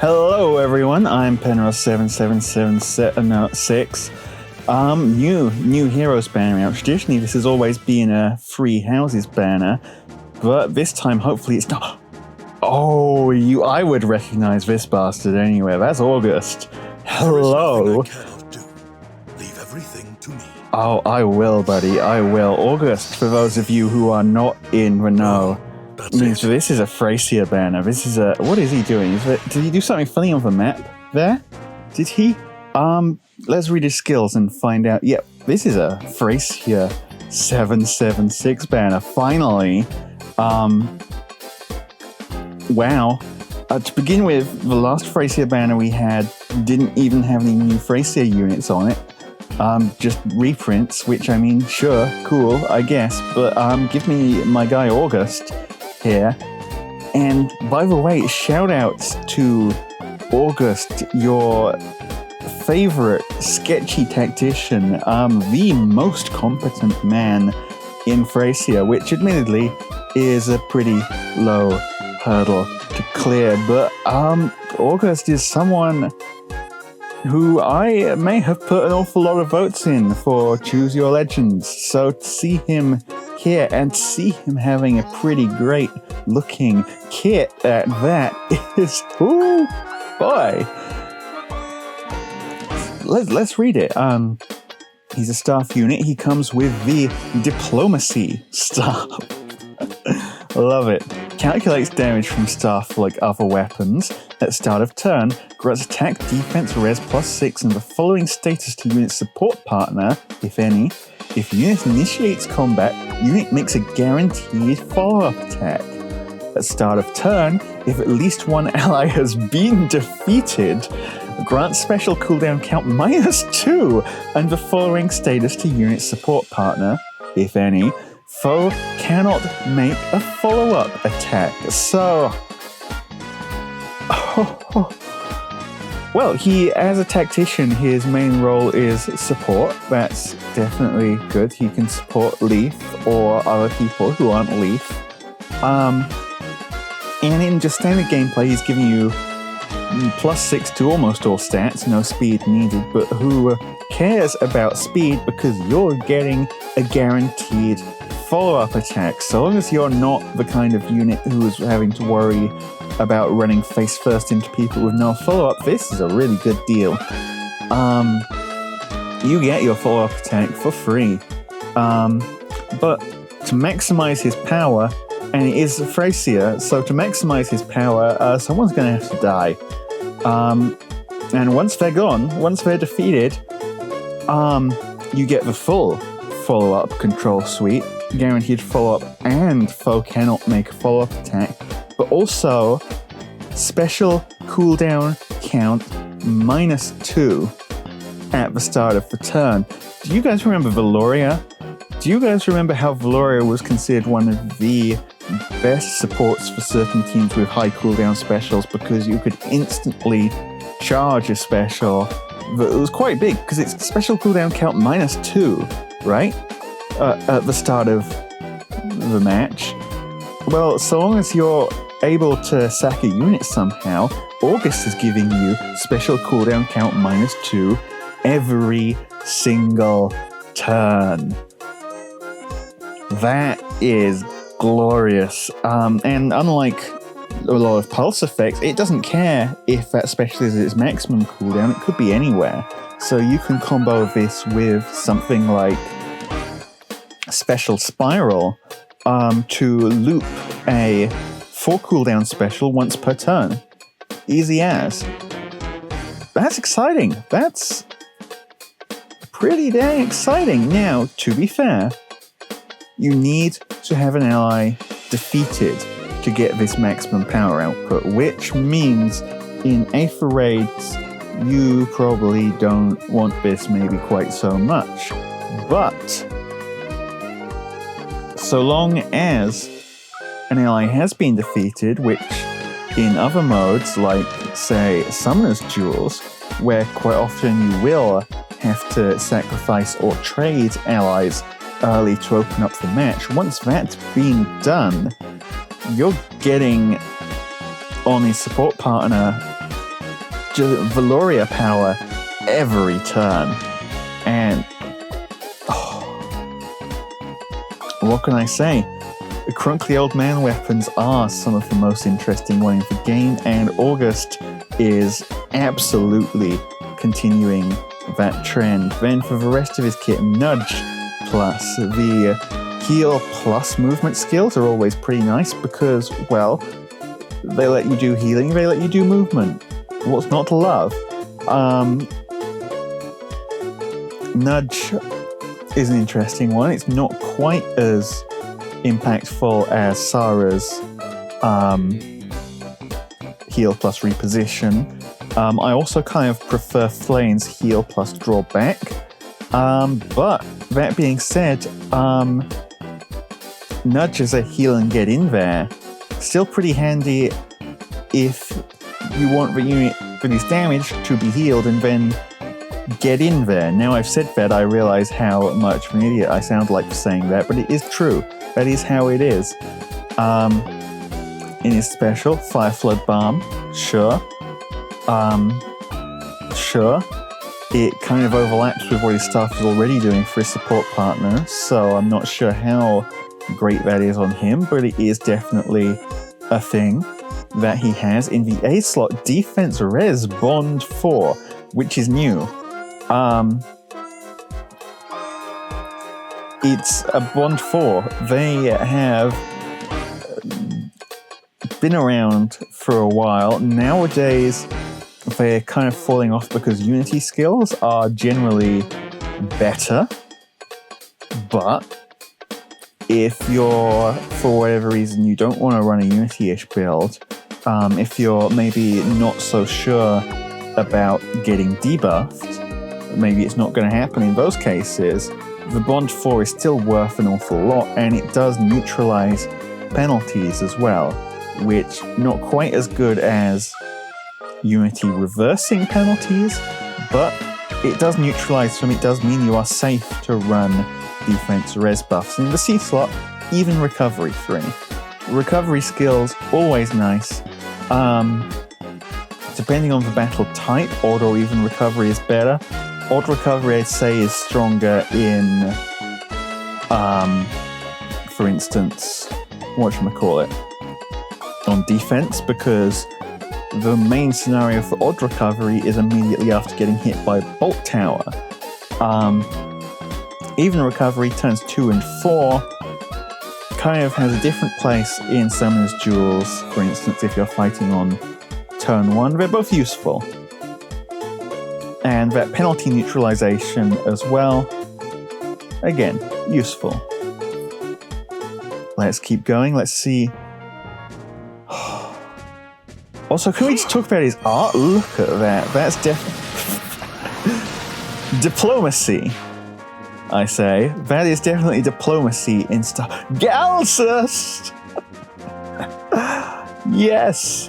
Hello everyone, I'm Penrose7776. New Heroes banner out. Traditionally this has always been a Free Houses banner, but this time hopefully it's not. Oh, I would recognize this bastard anywhere. That's August. Hello. I cannot do. Leave everything to me. Oh, I will, buddy. I will. August, for those of you who are not in the know, means this is a Thracia banner. This is a... What is he doing? Did he do something funny on the map there? Did he? Let's read his skills and find out. Yep, this is a Thracia 776 banner. Finally. Wow. To begin with, the last Thracia banner we had didn't even have any new Thracia units on it. Just reprints, which, I mean, sure, cool, I guess, but give me my guy August here. And by the way, shout outs to August, your favorite sketchy tactician, the most competent man in Thracia, which admittedly is a pretty low hurdle to clear, but August is someone who I may have put an awful lot of votes in for Choose Your Legends. So to see him here and see him having a pretty great looking kit at that is, ooh, boy. Let's read it. He's a staff unit. He comes with the Diplomacy staff. Love it. Calculates damage from staff like other weapons. At start of turn, grants attack, defense, res +6 and the following status to unit support partner, if any. If unit initiates combat, unit makes a guaranteed follow-up attack. At start of turn, if at least one ally has been defeated, grant special cooldown count -2 and the following status to unit support partner, if any. Foe cannot make a follow-up attack. So, well, he, as a tactician, his main role is support. That's definitely good. He can support Leaf or other people who aren't Leaf. And in just standard gameplay, he's giving you +6 to almost all stats, no speed needed, but who cares about speed because you're getting a guaranteed follow-up attack. So long as you're not the kind of unit who is having to worry about running face first into people with no follow-up, this is a really good deal. You get your follow-up attack for free. But to maximize his power, and it is Thracia, so to maximize his power, someone's going to have to die. And once they're gone, once they're defeated, you get the full follow-up control suite, guaranteed follow-up, and foe cannot make a follow-up attack, but also special cooldown count -2 at the start of the turn. Do you guys remember Valoria? Do you guys remember how Valoria was considered one of the best supports for certain teams with high cooldown specials because you could instantly charge a special that was quite big because it's special cooldown count -2, right? At the start of the match. Well, so long as you're able to sack a unit somehow, August is giving you special cooldown count -2 every single turn. That is glorious. And unlike a lot of pulse effects, it doesn't care if that special is its maximum cooldown. It could be anywhere. So you can combo this with something like Special Spiral to loop a 4 cooldown special once per turn. Easy as. That's exciting. That's pretty dang exciting. Now, to be fair, you need to have an ally defeated to get this maximum power output, which means in Aether raids, you probably don't want this maybe quite so much. But so long as an ally has been defeated, which in other modes, like, say, Summoner's Duels, where quite often you will have to sacrifice or trade allies early to open up the match, once that's been done, you're getting on his support partner just Valoria power every turn. And what can I say? The crunkly old man weapons are some of the most interesting ones in the game, and August is absolutely continuing that trend. Then for the rest of his kit, Nudge plus the heal plus movement skills are always pretty nice because, well, they let you do healing, they let you do movement. What's not to love? Nudge is an interesting one. It's not quite as impactful as Sarah's heal plus reposition. I also kind of prefer Flane's heal plus drawback. But that being said, Nudge as a heal and get in there, still pretty handy if you want the unit for this damage to be healed and then get in there. Now I've said that, I realize how much of an idiot I sound like for saying that, but it is true. That is how it is. In his special, Fire Flood Balm, sure. Sure. It kind of overlaps with what his staff is already doing for his support partner, so I'm not sure how great that is on him, but it is definitely a thing that he has. In the A slot, Defense Res Bond 4, which is new. It's a Bond 4. They have been around for a while. Nowadays, they're kind of falling off because Unity skills are generally better. But if you're, for whatever reason, you don't want to run a Unity-ish build, if you're maybe not so sure about getting debuffed, maybe it's not going to happen in those cases, the Bond 4 is still worth an awful lot, and it does neutralize penalties as well, which not quite as good as Unity reversing penalties, but it does neutralize them. It does mean you are safe to run defense res buffs. In the C slot, even recovery 3. Recovery skills, always nice. Depending on the battle type, odd or even recovery is better. Odd recovery, I'd say, is stronger in, for instance, whatchamacallit, on defense, because the main scenario for odd recovery is immediately after getting hit by Bolt Tower. Even recovery turns 2 and 4 kind of has a different place in Summoner's Duels. For instance, if you're fighting on turn 1, they're both useful. And that penalty neutralization as well, again, useful. Let's keep going, let's see. Also, can we just talk about his art? Look at that, that's diplomacy, I say. That is definitely diplomacy in style. Galzus! Yes!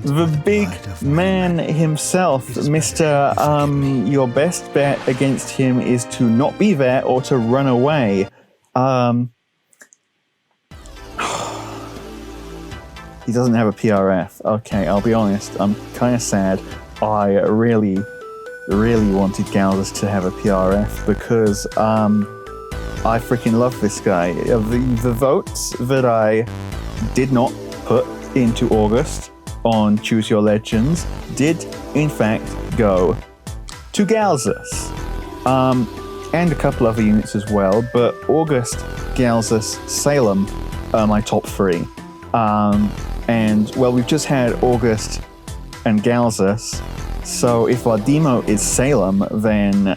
The big man himself, Mr. Your best bet against him is to not be there or to run away. He doesn't have a PRF. Okay, I'll be honest, I'm kind of sad. I really wanted Galzus to have a PRF because I freaking love this guy. The votes that I did not put into August on Choose Your Legends did, in fact, go to Galzus. And a couple other units as well, but August, Galzus, Salem are my top 3. And, well, we've just had August and Galzus, so if our demo is Salem, then...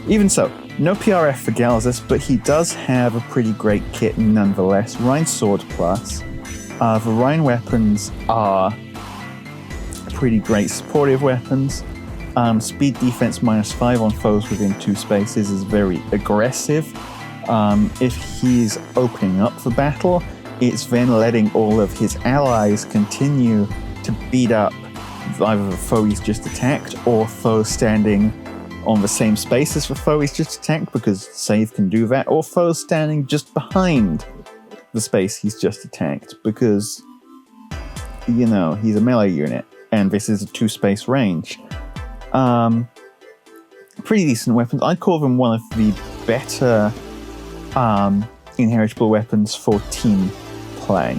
Even so, no PRF for Galzus, but he does have a pretty great kit nonetheless. Rhine Sword Plus. The Rhine weapons are pretty great supportive weapons. Speed defense -5 on foes within 2 spaces is very aggressive. If he's opening up the battle, it's then letting all of his allies continue to beat up either the foe he's just attacked or foes standing on the same space as the foe he's just attacked, because save can do that, or foes standing just behind the space he's just attacked, because you know, he's a melee unit, and this is a 2-space range. Pretty decent weapons. I'd call them one of the better inheritable weapons for team play.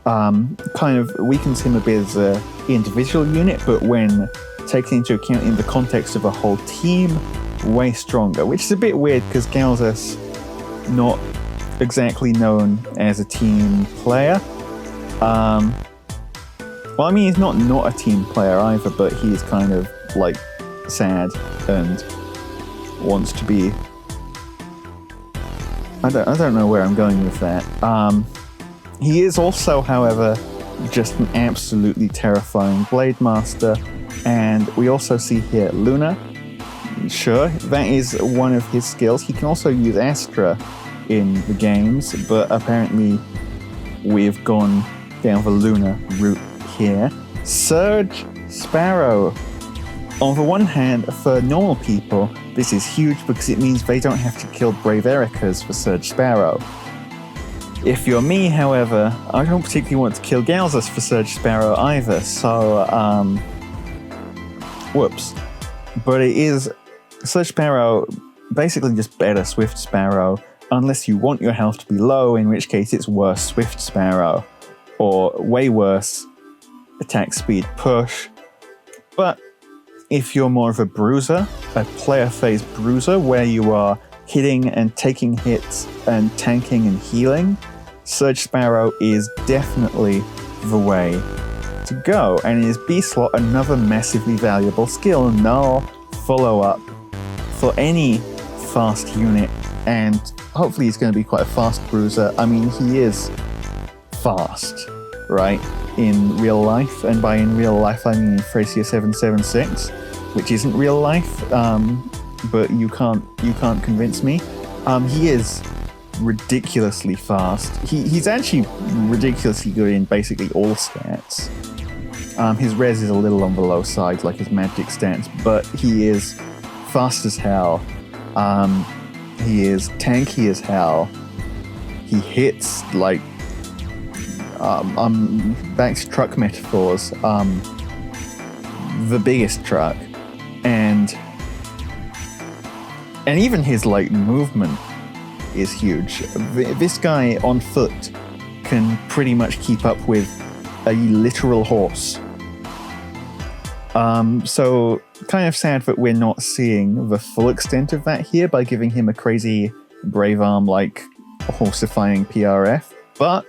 Kind of weakens him a bit as an individual unit, but when taken into account in the context of a whole team, way stronger, which is a bit weird because Galzus not exactly known as a team player. Well, I mean, he's not a team player either, but he's kind of like sad and wants to be. I don't know where I'm going with that. He is also, however, just an absolutely terrifying Blade Master, and we also see here Luna. Sure, that is one of his skills. He can also use Astra in the games, but apparently we've gone down the Luna route here. Surge Sparrow. On the one hand, for normal people, this is huge because it means they don't have to kill Brave Ericas for Surge Sparrow. If you're me, however, I don't particularly want to kill Galzus for Surge Sparrow either, so, whoops. But it is Surge Sparrow, basically just better Swift Sparrow, unless you want your health to be low, in which case it's worse Swift Sparrow, or way worse attack speed push. But if you're more of a bruiser, a player phase bruiser, where you are hitting and taking hits and tanking and healing, Surge Sparrow is definitely the way to go. And in his B slot, another massively valuable skill, null follow-up for any fast unit, and hopefully he's going to be quite a fast bruiser. I mean, he is fast, right, in real life, and by in real life I mean in Thracia 776, which isn't real life, but you can't convince me. He is ridiculously fast. He's actually ridiculously good in basically all stats. His res is a little on the low side, like his magic stats, but he is fast as hell. He is tanky as hell. He hits like back to truck metaphors, the biggest truck, and even his like movement is huge. This guy on foot can pretty much keep up with a literal horse. So kind of sad that we're not seeing the full extent of that here by giving him a crazy brave arm like horsifying PRF, but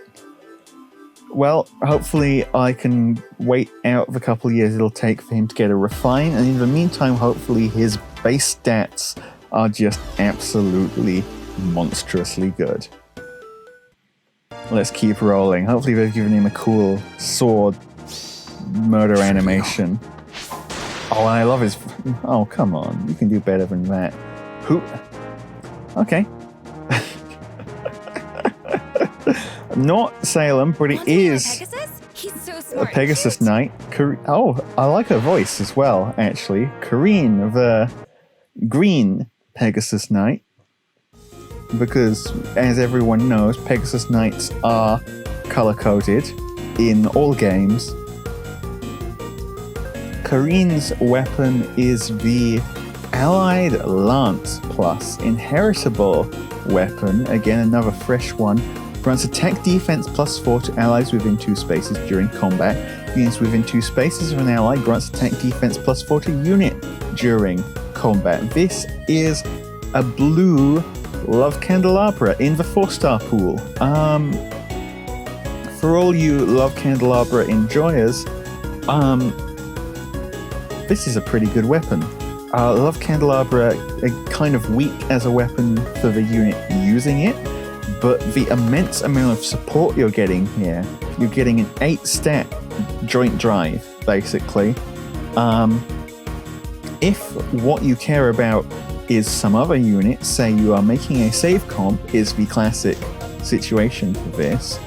well, hopefully I can wait out the couple of years it'll take for him to get a refine, and in the meantime, hopefully his base stats are just absolutely monstrously good. Let's keep rolling. Hopefully they've given him a cool sword murder animation. Oh, and I love his... Oh, come on. You can do better than that. Who? Okay. Not Salem, but it is a Pegasus Knight. Oh, I like her voice as well, actually. Karin, the green Pegasus Knight. Because, as everyone knows, Pegasus Knights are color-coded in all games. Karin's weapon is the Allied Lance Plus inheritable weapon. Again, another fresh one. Grants attack defense +4 to allies within 2 spaces during combat. Units within 2 spaces of an ally grants attack defense +4 to unit during combat. This is a blue Love Candelabra in the 4-star pool. For all you Love Candelabra enjoyers, this is a pretty good weapon. Love Candelabra kind of weak as a weapon for the unit using it, but the immense amount of support you're getting here, you're getting an 8-stat joint drive, basically. If what you care about is some other unit, say you are making a save comp, is the classic situation for this,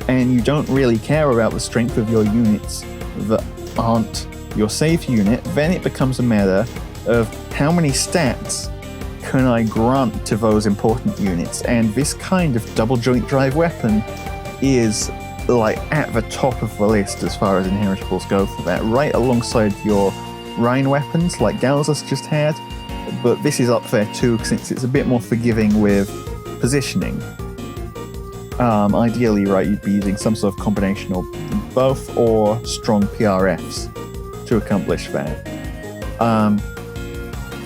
and you don't really care about the strength of your units that aren't your save unit, then it becomes a matter of how many stats can I grant to those important units, and this kind of double joint drive weapon is like at the top of the list as far as inheritables go for that, right alongside your Rhine weapons like Galzus just had, but this is up there too since it's a bit more forgiving with positioning. Ideally, right, you'd be using some sort of combination of both or strong PRFs to accomplish that.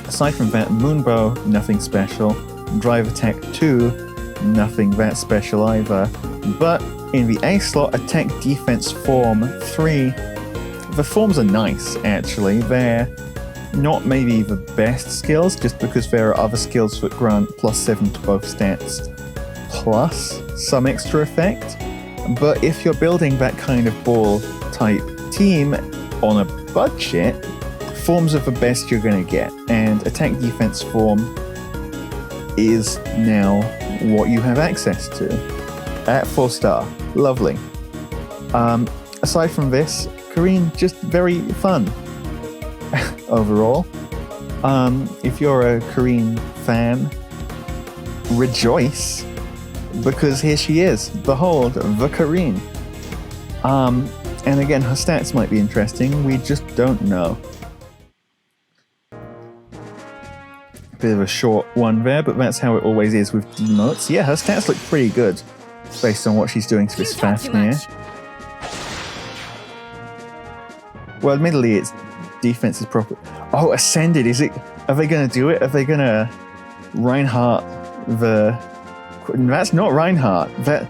Aside from that, Moonbow, nothing special. Drive Attack 2, nothing that special either. But in the A slot, Attack Defense Form 3, the forms are nice, actually. They're not maybe the best skills, just because there are other skills that grant +7 to both stats, plus some extra effect. But if you're building that kind of ball type team on a budget, forms are the best you're going to get, and Attack Defense Form is now what you have access to at 4-star. Lovely. Aside from this, Karin just very fun overall. If you're a Karin fan, rejoice, because here she is. Behold, the Karin. And again, her stats might be interesting, we just don't know. Bit of a short one there, but that's how it always is with demotes. Yeah, her stats look pretty good, based on what she's doing to this Fafnir. Well, admittedly, its defense is proper. Oh, Ascended, is it? Are they going to do it? Are they going to Reinhardt the... That's not Reinhardt. That...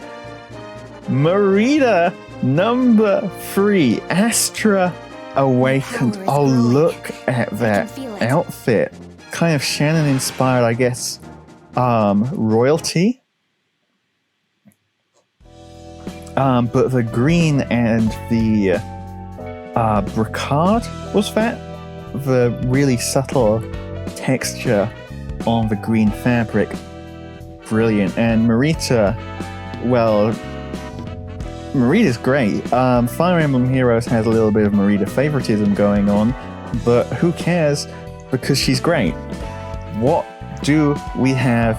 Mareeta, number 3, Astra Awakened. Oh, look at that outfit. Kind of Shannon inspired, I guess, royalty. But the green and the brocade, was that? The really subtle texture on the green fabric. Brilliant. And Mareeta, well, Mareeta's great. Fire Emblem Heroes has a little bit of Mareeta favoritism going on, but who cares? Because she's great. What do we have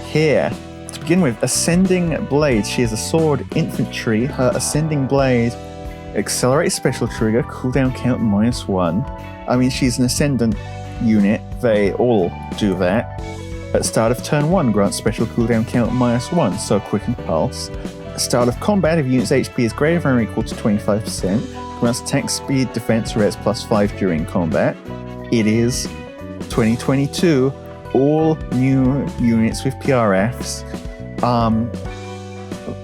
here? To begin with, Ascending Blade. She is a sword infantry. Her Ascending Blade accelerates special trigger, cooldown count -1. I mean, she's an Ascendant unit. They all do that. At start of turn 1, grants special cooldown count -1, so Quicken Pulse. At start of combat, if unit's HP is greater than or equal to 25%, grants attack speed, defense, res +5 during combat. It is 2022, all new units with PRFs.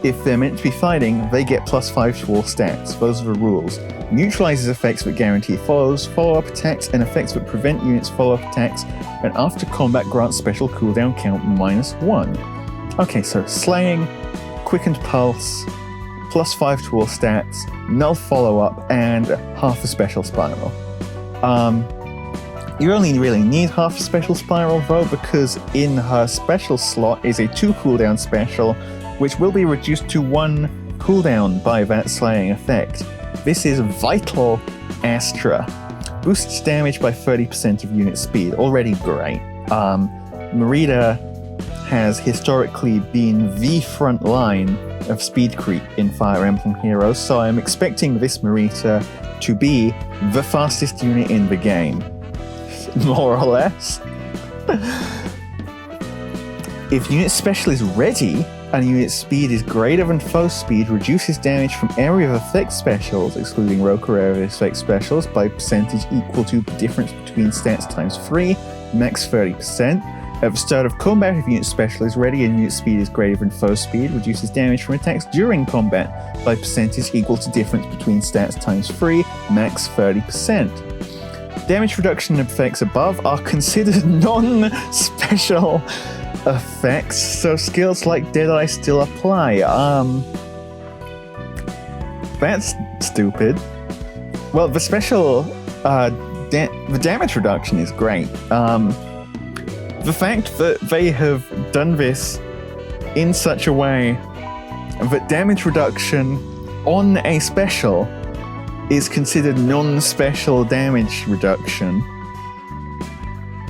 If they're meant to be fighting, they get +5 to all stats. Those are the rules. Neutralizes effects that guarantee follow-up attacks, and effects that prevent units' follow-up attacks, and after combat grants special cooldown count -1. Okay, so Slaying, Quickened Pulse, +5 to all stats, null follow-up, and half a special spiral. You only really need half a special spiral though, because in her special slot is a 2 cooldown special, which will be reduced to 1 cooldown by that slaying effect. This is Vital Astra. Boosts damage by 30% of unit speed. Already great. Mareeta has historically been the front line of speed creep in Fire Emblem Heroes, so I'm expecting this Mareeta to be the fastest unit in the game. More or less. If unit special is ready and unit speed is greater than foe speed, reduces damage from area of effect specials, excluding Roker area of effect specials, by percentage equal to the difference between stats times 3, max 30%. At the start of combat, if unit special is ready and unit speed is greater than foe speed, reduces damage from attacks during combat by percentage equal to difference between stats times 3, max 30%. Damage reduction effects above are considered non-special effects, so skills like Deadeye still apply. That's stupid. Well, the special, the damage reduction is great. The fact that they have done this in such a way that damage reduction on a special is considered non-special damage reduction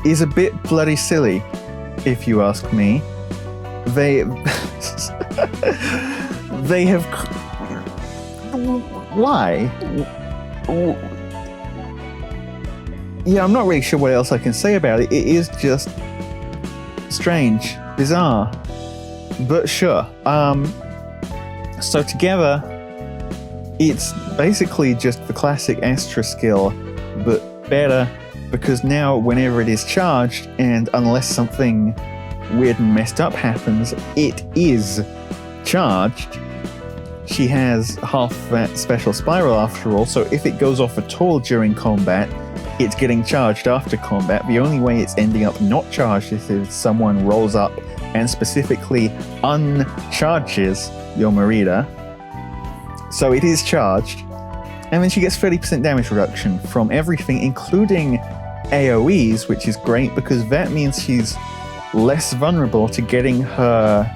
is a bit bloody silly, if you ask me. They have Why? Yeah, I'm not really sure what else I can say about it. It is just strange, bizarre, but sure. So together, it's basically just the classic Astra skill, but better, because now whenever it is charged, and unless something weird and messed up happens, it is charged. She has half that special spiral after all, so if it goes off at all during combat, it's getting charged after combat. The only way it's ending up not charged is if someone rolls up and specifically uncharges your Mareeta. So it is charged. And then she gets 30% damage reduction from everything, including AoEs, which is great because that means she's less vulnerable to getting her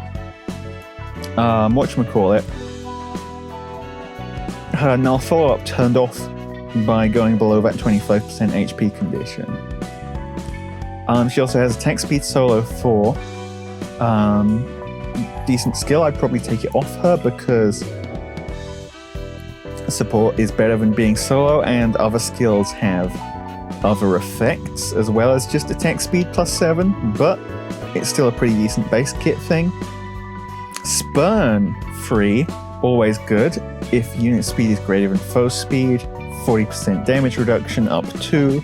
her null follow-up turned off by going below that 25% HP condition. She also has attack speed solo 4. Decent skill. I'd probably take it off her because support is better than being solo, and other skills have other effects as well as just attack speed plus 7, but it's still a pretty decent base kit thing. Spurn free, always good. If unit speed is greater than foe speed, 40% damage reduction up to,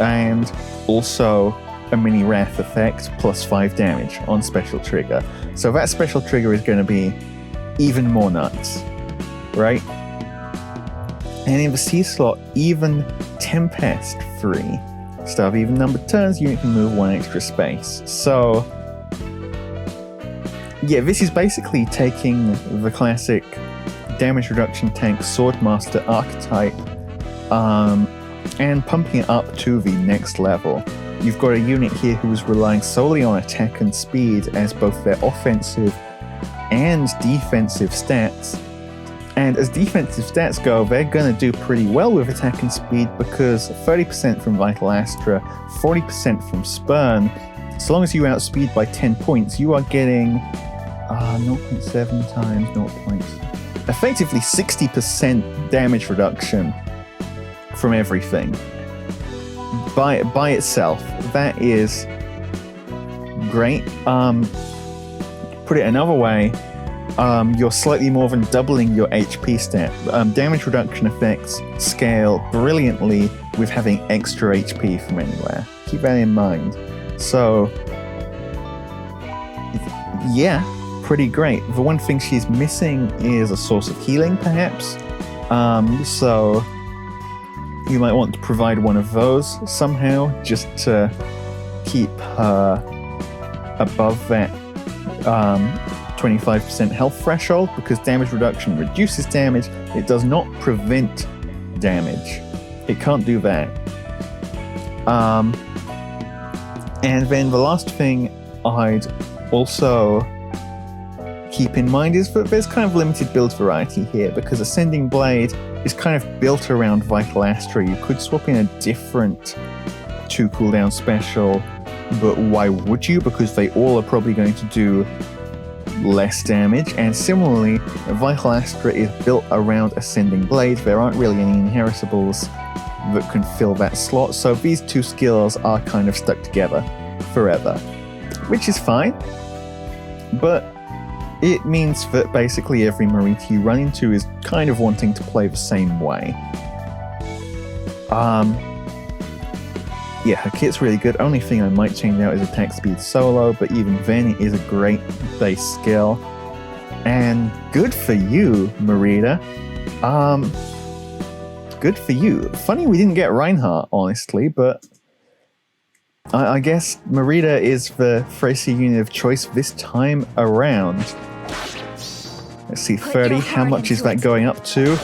and also a mini wrath effect plus 5 damage on special trigger. So that special trigger is going to be even more nuts, right? And in the C slot, even Tempest free. Start of even numbered turns, unit can move 1 extra space. So yeah, this is basically taking the classic damage reduction tank Swordmaster archetype and pumping it up to the next level. You've got a unit here who is relying solely on attack and speed as both their offensive and defensive stats. And as defensive stats go, they're going to do pretty well with attack and speed because 30% from Vital Astra, 40% from Spurn. So long as you outspeed by 10 points, you are getting 0.7 times 0. Effectively 60% damage reduction from everything. By itself, that is great. Put it another way, you're slightly more than doubling your HP stat. Damage reduction effects scale brilliantly with having extra HP from anywhere. Keep that in mind. So, yeah, pretty great. The one thing she's missing is a source of healing, perhaps. So you might want to provide one of those somehow, just to keep her above that 25% health threshold, because damage reduction reduces damage. It does not prevent damage. It can't do that. And then the last thing I'd also keep in mind is that there's kind of limited build variety here, because Ascending Blade is kind of built around Vital Astra. You could swap in a different 2 cooldown special, but why would you? Because they all are probably going to do less damage. And similarly, Vital Astra is built around Ascending Blade. There aren't really any inheritables that can fill that slot, so these two skills are kind of stuck together forever, which is fine, but it means that basically every Mareeta you run into is kind of wanting to play the same way. Yeah, her kit's really good. Only thing I might change out is attack speed solo, but even then it is a great base skill. And good for you, Mareeta. Good for you. Funny we didn't get Reinhardt, honestly, but I guess Mareeta is the Thracia unit of choice this time around. Let's see, 30. How much is that going up to?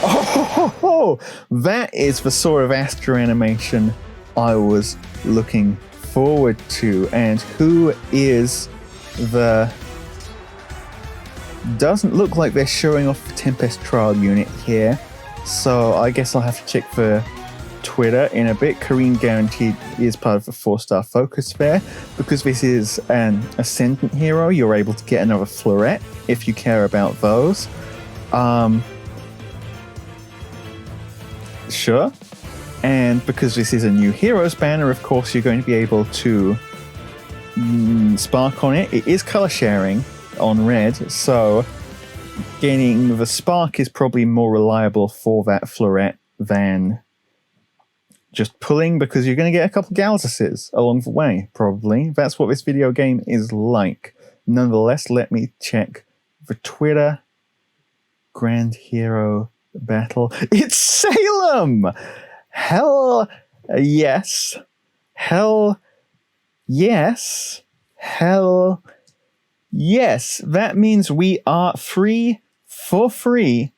Oh, that is the sort of Astra animation I was looking forward to. And who is the... Doesn't look like they're showing off the Tempest Trial unit here, so I guess I'll have to check for Twitter in a bit. Karin guaranteed is part of the 4-star focus fair. Because this is an Ascendant hero, you're able to get another Floret if you care about those. Sure. And because this is a new Heroes banner, of course, you're going to be able to spark on it. It is color sharing on red, so getting the spark is probably more reliable for that floret than just pulling, because you're going to get a couple Galzuses along the way, probably. That's what this video game is like. Nonetheless, let me check the Twitter. Grand Hero Battle. It's Salem! Hell yes. Hell yes. Hell yes. That means we are free for free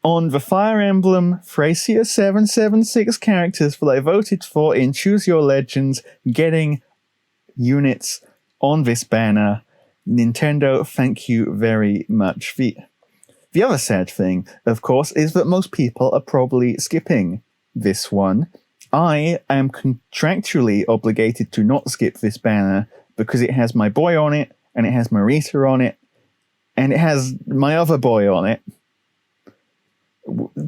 on the Fire Emblem Thracia 776 characters that I voted for in Choose Your Legends, getting units on this banner. Nintendo, thank you very much. The other sad thing, of course, is that most people are probably skipping this one. I am contractually obligated to not skip this banner because it has my boy on it, and it has Mareeta on it, and it has my other boy on it.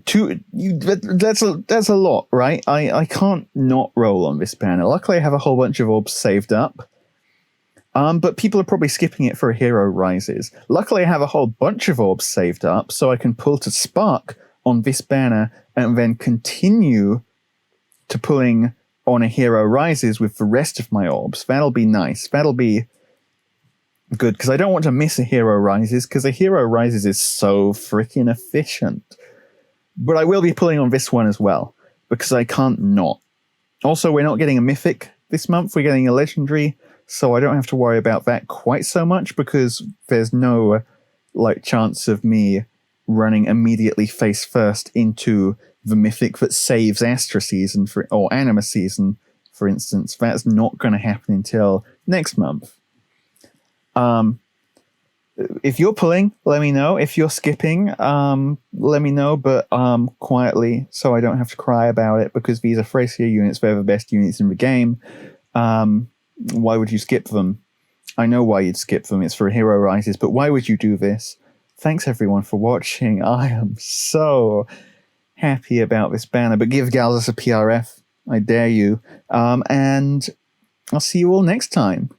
That's a lot, right? I can't not roll on this banner. Luckily, I have a whole bunch of orbs saved up. But people are probably skipping it for Hero Rises. Luckily, I have a whole bunch of orbs saved up, so I can pull to Spark on this banner and then continue to pulling on a Hero Rises with the rest of my orbs. That'll be nice. That'll be good, because I don't want to miss a Hero Rises, because a Hero Rises is so freaking efficient. But I will be pulling on this one as well, because I can't not. Also, we're not getting a Mythic this month. We're getting a Legendary, so I don't have to worry about that quite so much, because there's no chance of me running immediately face first into the Mythic that saves Astra season or Anima season, for instance. That's not going to happen until next month. If you're pulling, let me know. If you're skipping, let me know, but quietly, so I don't have to cry about it, because these are Thracia units. They're the best units in the game. Why would you skip them? I know why you'd skip them. It's for Hero Rises, but why would you do this? Thanks everyone for watching. I am so happy about this banner, but give Galzus a PRF. I dare you. And I'll see you all next time.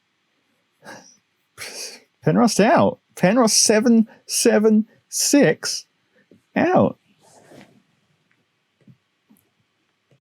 Penrose out. Penrose 776 out.